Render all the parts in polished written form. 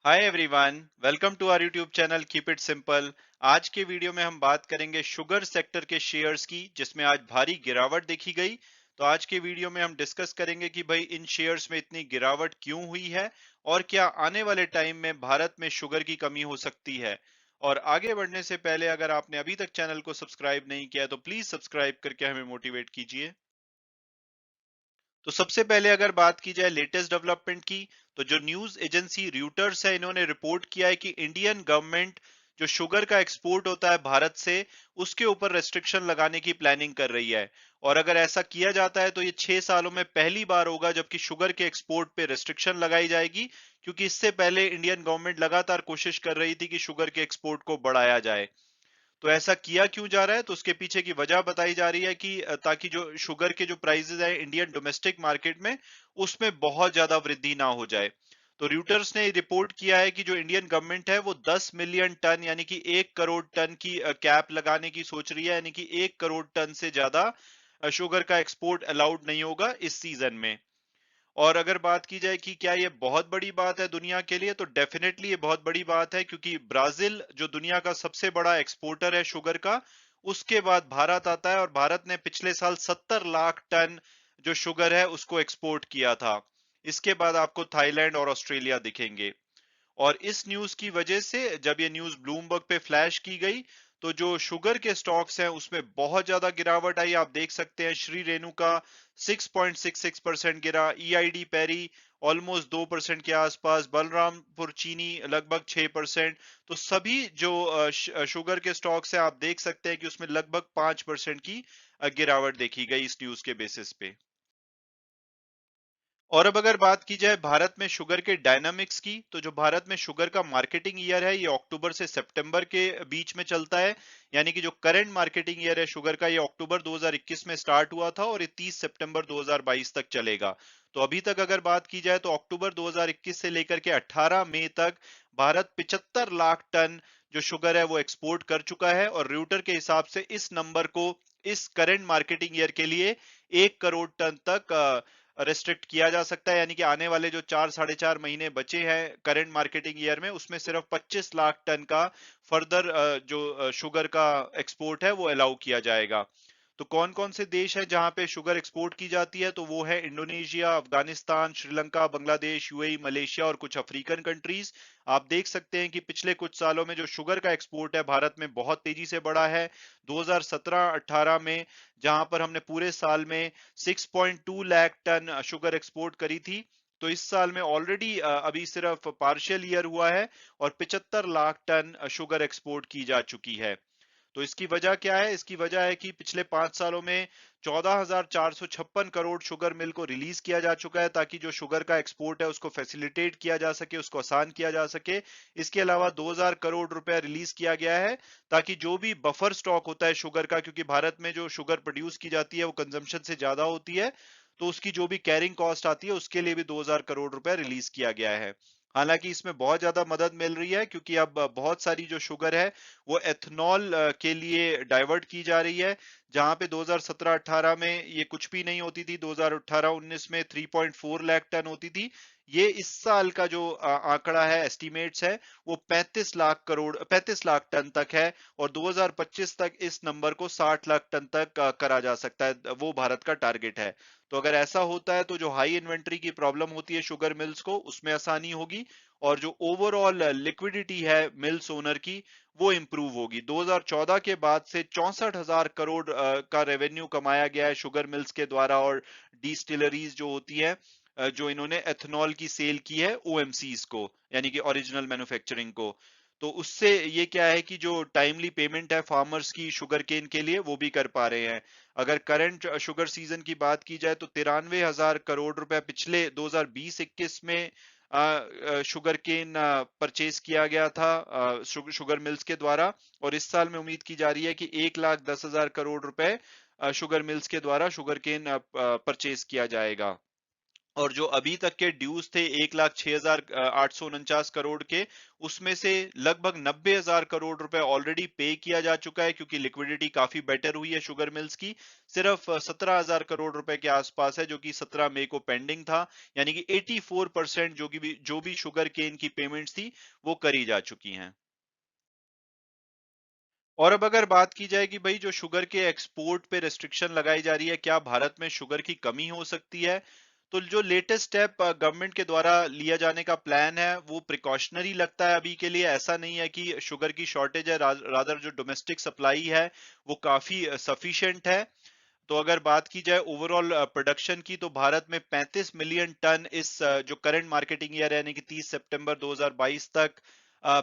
Hi everyone, welcome to our YouTube channel keep it simple. आज के video में हम बात करेंगे शुगर सेक्टर के शेयर्स की, जिसमें आज भारी गिरावट देखी गई। तो आज के वीडियो में हम डिस्कस करेंगे कि भाई इन शेयर्स में इतनी गिरावट क्यों हुई है और क्या आने वाले टाइम में भारत में शुगर की कमी हो सकती है। और आगे बढ़ने से पहले अगर आपने अभी तक चैनल को सब्सक्राइब नहीं किया है तो प्लीज सब्सक्राइब करके हमें मोटिवेट कीजिए। तो सबसे पहले अगर बात की जाए लेटेस्ट डेवलपमेंट की, तो जो न्यूज एजेंसी रूटर्स है, इन्होंने रिपोर्ट किया है कि इंडियन गवर्नमेंट जो शुगर का एक्सपोर्ट होता है भारत से, उसके ऊपर रेस्ट्रिक्शन लगाने की प्लानिंग कर रही है। और अगर ऐसा किया जाता है तो ये 6 सालों में पहली बार होगा जबकि शुगर के एक्सपोर्ट पे रेस्ट्रिक्शन लगाई जाएगी, क्योंकि इससे पहले इंडियन गवर्नमेंट लगातार कोशिश कर रही थी कि शुगर के एक्सपोर्ट को बढ़ाया जाए। तो ऐसा किया क्यों जा रहा है, तो उसके पीछे की वजह बताई जा रही है कि ताकि जो शुगर के जो प्राइसेस है इंडियन डोमेस्टिक मार्केट में, उसमें बहुत ज्यादा वृद्धि ना हो जाए। तो रूटर्स ने रिपोर्ट किया है कि जो इंडियन गवर्नमेंट है वो 10 मिलियन टन यानी कि 1 करोड़ टन की कैप लगाने की सोच रही है, यानी कि 1 करोड़ टन से ज्यादा शुगर का एक्सपोर्ट अलाउड नहीं होगा इस सीजन में। और अगर बात की जाए कि क्या ये बहुत बड़ी बात है दुनिया के लिए, तो डेफिनेटली ये बहुत बड़ी बात है, क्योंकि ब्राजील जो दुनिया का सबसे बड़ा एक्सपोर्टर है शुगर का, उसके बाद भारत आता है। और भारत ने पिछले साल 70 लाख टन जो शुगर है उसको एक्सपोर्ट किया था। इसके बाद आपको थाईलैंड और ऑस्ट्रेलिया दिखेंगे। और इस न्यूज की वजह से जब ये न्यूज ब्लूमबर्ग पे फ्लैश की गई, तो जो शुगर के स्टॉक्स हैं उसमें बहुत ज्यादा गिरावट आई। आप देख सकते हैं श्री रेणुका 6.66% गिरा, ईआईडी पैरी ऑलमोस्ट 2% के आसपास, बलरामपुर चीनी लगभग 6%। तो सभी जो शुगर के स्टॉक्स हैं, आप देख सकते हैं कि उसमें लगभग 5% की गिरावट देखी गई इस न्यूज के बेसिस पे। और अब अगर बात की जाए भारत में शुगर के डायनामिक्स की, तो जो भारत में शुगर का मार्केटिंग ईयर है ये अक्टूबर से सितंबर के बीच में चलता है। यानी कि जो करंट मार्केटिंग ईयर है शुगर का, ये अक्टूबर 2021 में स्टार्ट हुआ था और ये 30 सितंबर 2022 तक चलेगा। तो अभी तक अगर बात की जाए तो अक्टूबर 2021 से लेकर के 18 मई तक भारत 75 लाख टन जो शुगर है वो एक्सपोर्ट कर चुका है। और रूटर के हिसाब से इस नंबर को इस करंट मार्केटिंग ईयर के लिए 1 करोड़ टन तक रेस्ट्रिक्ट किया जा सकता है। यानी कि आने वाले जो 4 साढ़े 4 महीने बचे हैं करंट मार्केटिंग ईयर में, उसमें सिर्फ 25 लाख टन का फर्दर जो शुगर का एक्सपोर्ट है वो अलाउ किया जाएगा। तो कौन कौन से देश है जहां पे शुगर एक्सपोर्ट की जाती है, तो वो है Indonesia, Afghanistan, Sri Lanka, Bangladesh, UAE, Malaysia और कुछ अफ्रीकन कंट्रीज। आप देख सकते हैं कि पिछले कुछ सालों में जो शुगर का एक्सपोर्ट है भारत में बहुत तेजी से बढ़ा है। 2017-18 में जहां पर हमने पूरे साल में 6.2 लाख टन शुगर एक्सपोर्ट करी थी, तो इस साल में ऑलरेडी अभी सिर्फ पार्शियल ईयर हुआ है और 75 लाख टन शुगर एक्सपोर्ट की जा चुकी है। तो इसकी वजह क्या है? इसकी वजह है कि पिछले 5 सालों में 14,456 करोड़ शुगर मिल को रिलीज किया जा चुका है, ताकि जो शुगर का एक्सपोर्ट है उसको फैसिलिटेट किया जा सके, उसको आसान किया जा सके। इसके अलावा 2,000 करोड़ रुपया रिलीज किया गया है, ताकि जो भी बफर स्टॉक होता है शुगर का, क्योंकि भारत में जो शुगर प्रोड्यूस की जाती है वो कंजम्पशन से ज्यादा होती है, तो उसकी जो भी कैरिंग कॉस्ट आती है उसके लिए भी 2,000 करोड़ रुपया रिलीज किया गया है। हालांकि इसमें बहुत ज्यादा मदद मिल रही है, क्योंकि अब बहुत सारी जो शुगर है वो एथनॉल के लिए डाइवर्ट की जा रही है। जहां पे 2017-18 में ये कुछ भी नहीं होती थी, 2018-19 में 3.4 लाख टन होती थी। ये इस साल का जो आंकड़ा है, एस्टिमेट्स है, वो 35 लाख टन तक है। और 2025 तक इस नंबर को 60 लाख टन तक करा जा सकता है, वो भारत का टारगेट है। तो अगर ऐसा होता है तो जो हाई इन्वेंट्री की प्रॉब्लम होती है शुगर मिल्स को, उसमें आसानी होगी। और जो ओवरऑल लिक्विडिटी है मिल्स ओनर की, वो इंप्रूव होगी। 2014 के बाद से 64,000 करोड़ का रेवेन्यू कमाया गया है शुगर मिल्स के द्वारा और डिस्टिलरीज जो होती है, जो इन्होंने एथनॉल की सेल की है ओएमसीज को, यानी कि ओरिजिनल मैन्युफैक्चरिंग को। तो उससे ये क्या है कि जो टाइमली पेमेंट है फार्मर्स की शुगर केन के लिए, वो भी कर पा रहे हैं। अगर करंट शुगर सीजन की बात की जाए तो 93,000 करोड़ रुपए पिछले 2020-21 में शुगर केन परचेज किया गया था शुगर मिल्स के द्वारा। और इस साल में उम्मीद की जा रही है कि 1,10,000 करोड़ रुपए शुगर मिल्स के द्वारा शुगर केन परचेज किया जाएगा। और जो अभी तक के ड्यूज थे 1,06,849 करोड़ के, उसमें से लगभग 90,000 करोड़ रुपए ऑलरेडी पे किया जा चुका है, क्योंकि लिक्विडिटी काफी बेटर हुई है शुगर मिल्स की। सिर्फ 17,000 करोड़ रुपए के आसपास है, जो कि 17 मई को पेंडिंग था। यानी कि 84% जो भी शुगर केन की पेमेंट्स थी वो करी जा चुकी हैं। और अब अगर बात की जाए कि भाई जो शुगर के एक्सपोर्ट पे रिस्ट्रिक्शन लगाई जा रही है, क्या भारत में शुगर की कमी हो सकती है? तो जो लेटेस्ट स्टेप गवर्नमेंट के द्वारा लिया जाने का प्लान है वो प्रिकॉशनरी लगता है अभी के लिए। ऐसा नहीं है कि शुगर की शॉर्टेज है, रादर जो डोमेस्टिक सप्लाई है वो काफी सफिशिएंट है। तो अगर बात की जाए ओवरऑल प्रोडक्शन की, तो भारत में 35 मिलियन टन इस जो करंट मार्केटिंग ईयर यानी कि 30 सितंबर 2022 तक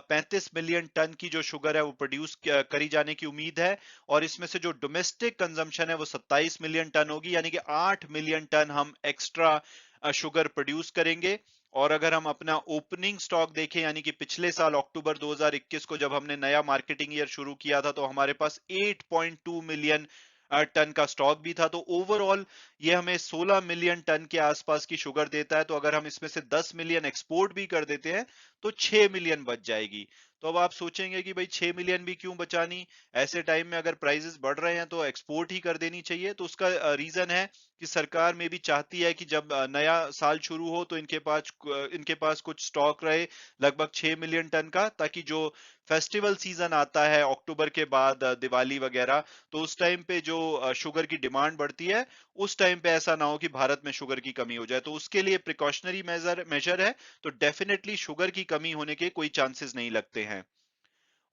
35 मिलियन टन की जो शुगर है वो प्रोड्यूस करी जाने की उम्मीद है। और इसमें से जो डोमेस्टिक कंजम्पशन है वो 27 मिलियन टन होगी, यानी कि 8 मिलियन टन हम एक्स्ट्रा शुगर प्रोड्यूस करेंगे। और अगर हम अपना ओपनिंग स्टॉक देखें, यानी कि पिछले साल अक्टूबर 2021 को जब हमने नया मार्केटिंग ईयर शुरू किया था, तो हमारे पास 8.2 मिलियन टन का स्टॉक भी था। तो ओवरऑल ये हमें 16 मिलियन टन के आसपास की शुगर देता है। तो अगर हम इसमें से 10 मिलियन एक्सपोर्ट भी कर देते हैं तो 6 मिलियन बच जाएगी। तो अब आप सोचेंगे कि भाई 6 मिलियन भी क्यों बचानी, ऐसे टाइम में अगर प्राइसेस बढ़ रहे हैं तो एक्सपोर्ट ही कर देनी चाहिए। तो उसका रीजन है कि सरकार में भी चाहती है कि जब नया साल शुरू हो तो इनके पास कुछ स्टॉक रहे लगभग 6 मिलियन टन का, ताकि जो फेस्टिवल सीजन आता है अक्टूबर के बाद, दिवाली वगैरह, तो उस टाइम पे जो शुगर की डिमांड बढ़ती है, उस टाइम पे ऐसा ना हो कि भारत में शुगर की कमी हो जाए। तो उसके लिए प्रिकॉशनरी मेजर है। तो डेफिनेटली शुगर की कमी होने के कोई चांसेस नहीं लगते हैं।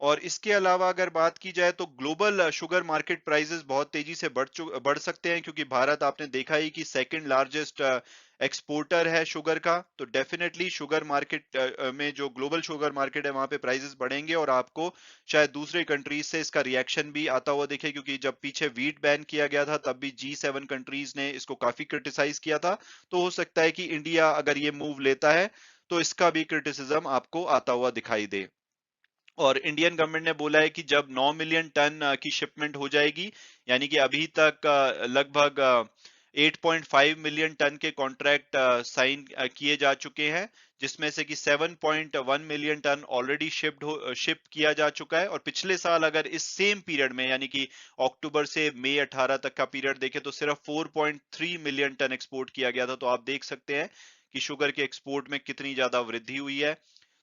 और इसके अलावा अगर बात की जाए तो ग्लोबल शुगर मार्केट प्राइसेस बहुत तेजी से बढ़ सकते हैं, क्योंकि भारत आपने देखा ही कि सेकंड लार्जेस्ट एक्सपोर्टर है शुगर का। तो डेफिनेटली शुगर मार्केट में जो ग्लोबल शुगर मार्केट है वहां पे प्राइसेस बढ़ेंगे, और आपको शायद दूसरे कंट्रीज से इसका रिएक्शन भी आता हुआ दिखे, क्योंकि जब पीछे वीट बैन किया गया था तब भी G7 कंट्रीज ने इसको काफी क्रिटिसाइज किया था। तो हो सकता है कि इंडिया अगर ये मूव लेता है तो इसका भी क्रिटिसिज्म आपको आता हुआ दिखाई दे। और इंडियन गवर्नमेंट ने बोला है कि जब 9 मिलियन टन की शिपमेंट हो जाएगी, यानी कि अभी तक लगभग 8.5 मिलियन टन के कॉन्ट्रैक्ट साइन किए जा चुके हैं, जिसमें से कि 7.1 मिलियन टन ऑलरेडी शिप किया जा चुका है। और पिछले साल अगर इस सेम पीरियड में, यानी कि अक्टूबर से मई 18 तक का पीरियड देखें, तो सिर्फ 4.3 मिलियन टन एक्सपोर्ट किया गया था। तो आप देख सकते हैं कि शुगर के एक्सपोर्ट में कितनी ज्यादा वृद्धि हुई है।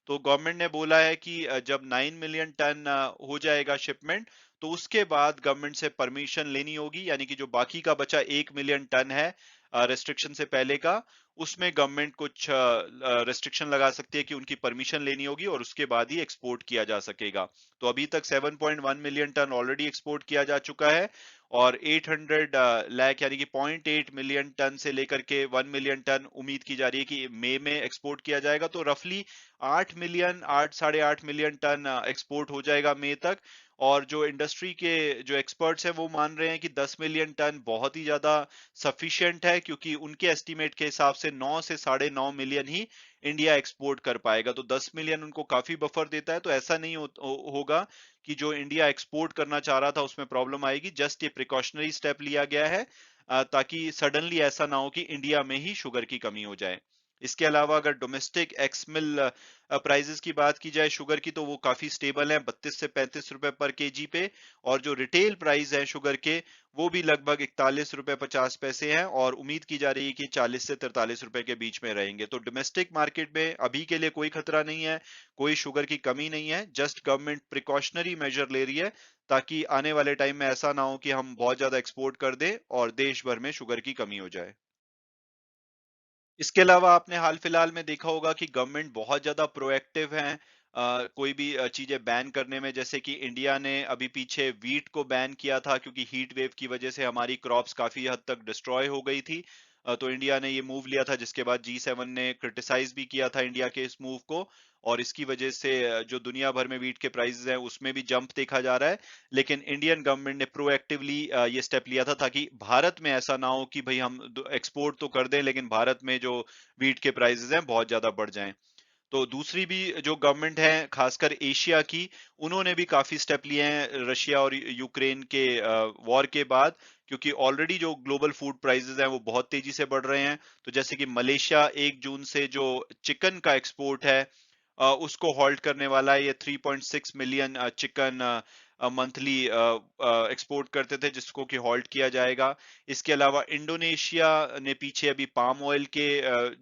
तो गवर्नमेंट ने बोला है कि जब 9 मिलियन टन हो जाएगा शिपमेंट, तो उसके बाद गवर्नमेंट से परमिशन लेनी होगी, यानी कि जो बाकी का बचा 1 मिलियन टन है रेस्ट्रिक्शन से पहले का, उसमें गवर्नमेंट कुछ रेस्ट्रिक्शन लगा सकती है कि उनकी परमिशन लेनी होगी और उसके बाद ही एक्सपोर्ट किया जा सकेगा। तो अभी तक 7.1 मिलियन टन ऑलरेडी एक्सपोर्ट किया जा चुका है, और 800 लाख यानी कि 0.8 मिलियन टन से लेकर के 1 मिलियन टन उम्मीद की जा रही है कि मई में एक्सपोर्ट किया जाएगा। तो रफली 8 मिलियन 8 साढ़े 8 मिलियन टन एक्सपोर्ट हो जाएगा मई तक। और जो इंडस्ट्री के जो एक्सपर्ट्स हैं वो मान रहे हैं कि 10 मिलियन टन बहुत ही ज्यादा सफिशिएंट है, क्योंकि उनके एस्टीमेट के हिसाब से 9 से साढ़े 9 मिलियन ही इंडिया एक्सपोर्ट कर पाएगा। तो 10 मिलियन उनको काफी बफर देता है। तो ऐसा नहीं होगा कि जो इंडिया एक्सपोर्ट करना चाह रहा था उसमें प्रॉब्लम आएगी। जस्ट ये प्रिकॉशनरी स्टेप लिया गया है, ताकि सडनली ऐसा ना हो कि इंडिया में ही शुगर की कमी हो जाए। इसके अलावा अगर डोमेस्टिक एक्स मिल प्राइजेस की बात की जाए शुगर की, तो वो काफी स्टेबल है 32 से 35 रुपए पर केजी पे। और जो रिटेल प्राइस है शुगर के, वो भी लगभग 41 रुपए 50 पैसे हैं, और उम्मीद की जा रही है कि 40 से 43 रुपए के बीच में रहेंगे। तो डोमेस्टिक मार्केट में अभी के लिए कोई खतरा नहीं है, कोई शुगर की कमी नहीं है। जस्ट गवर्नमेंट प्रिकॉशनरी मेजर ले रही है, ताकि आने वाले टाइम में ऐसा ना हो कि हम बहुत ज्यादा एक्सपोर्ट कर दें और देश भर में शुगर की कमी हो जाए। इसके अलावा आपने हाल फिलहाल में देखा होगा कि गवर्नमेंट बहुत ज्यादा प्रोएक्टिव है कोई भी चीजें बैन करने में। जैसे कि इंडिया ने अभी पीछे वीट को बैन किया था, क्योंकि हीट वेव की वजह से हमारी क्रॉप्स काफी हद तक डिस्ट्रॉय हो गई थी। तो इंडिया ने ये मूव लिया था, जिसके बाद G7 ने क्रिटिसाइज भी किया था इंडिया के इस मूव को। और इसकी वजह से जो दुनिया भर में वीट के प्राइसेस हैं उसमें भी जंप देखा जा रहा है। लेकिन इंडियन गवर्नमेंट ने प्रोएक्टिवली ये स्टेप लिया था, ताकि भारत में ऐसा ना हो कि भाई हम एक्सपोर्ट तो कर दें लेकिन भारत में जो वीट के प्राइसेस हैं बहुत ज्यादा बढ़ जाएं। तो दूसरी भी जो गवर्नमेंट है खासकर एशिया की, उन्होंने भी काफी स्टेप लिए हैं रशिया और यूक्रेन के वॉर के बाद, क्योंकि ऑलरेडी जो ग्लोबल फूड प्राइसेस हैं वो बहुत तेजी से बढ़ रहे हैं। तो जैसे कि मलेशिया 1 जून से जो चिकन का एक्सपोर्ट है उसको हॉल्ट करने वाला है। ये 3.6 मिलियन चिकन मंथली एक्सपोर्ट करते थे, जिसको कि हॉल्ट किया जाएगा। इसके अलावा इंडोनेशिया ने पीछे अभी पाम ऑयल के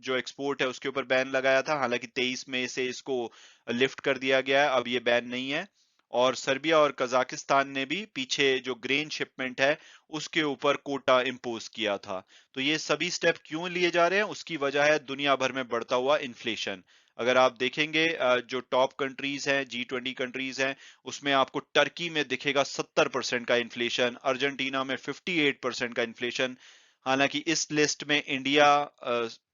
जो एक्सपोर्ट है उसके ऊपर बैन लगाया था, हालांकि 23 मई से इसको लिफ्ट कर दिया गया है, अब ये बैन नहीं है। और सर्बिया और कजाकिस्तान ने भी पीछे जो ग्रेन शिपमेंट है उसके ऊपर कोटा इम्पोज किया था। तो ये सभी स्टेप क्यों लिए जा रहे हैं, उसकी वजह है दुनिया भर में बढ़ता हुआ इन्फ्लेशन। अगर आप देखेंगे जो टॉप कंट्रीज हैं, G20 कंट्रीज हैं, उसमें आपको टर्की में दिखेगा 70% का इन्फ्लेशन, अर्जेंटीना में 58% का इन्फ्लेशन। हालांकि इस लिस्ट में इंडिया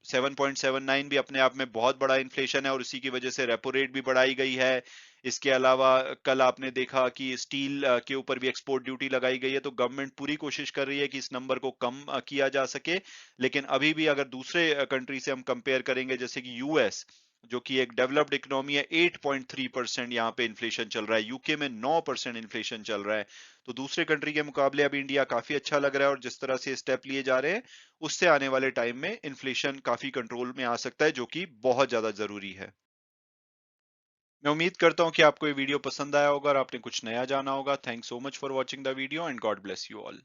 7.79 भी अपने आप में बहुत बड़ा इन्फ्लेशन है और उसी की वजह से रेपो रेट भी बढ़ाई गई है। इसके अलावा कल आपने देखा कि स्टील के ऊपर भी एक्सपोर्ट ड्यूटी लगाई गई है। तो गवर्नमेंट पूरी कोशिश कर रही है कि इस नंबर को कम किया जा सके। लेकिन अभी भी अगर दूसरे कंट्री से हम कंपेयर करेंगे, जैसे कि यूएस जो कि एक डेवलप्ड इकोनॉमी है, 8.3% यहाँ पे इन्फ्लेशन चल रहा है। यूके में 9% इन्फ्लेशन चल रहा है। तो दूसरे कंट्री के मुकाबले अब इंडिया काफी अच्छा लग रहा है, और जिस तरह से स्टेप लिए जा रहे हैं उससे आने वाले टाइम में इन्फ्लेशन काफी कंट्रोल में आ सकता है, जो कि बहुत ज्यादा जरूरी है। मैं उम्मीद करता हूं कि आपको ये वीडियो पसंद आया होगा और आपने कुछ नया जाना होगा। Thanks so much for watching the video and God bless you all.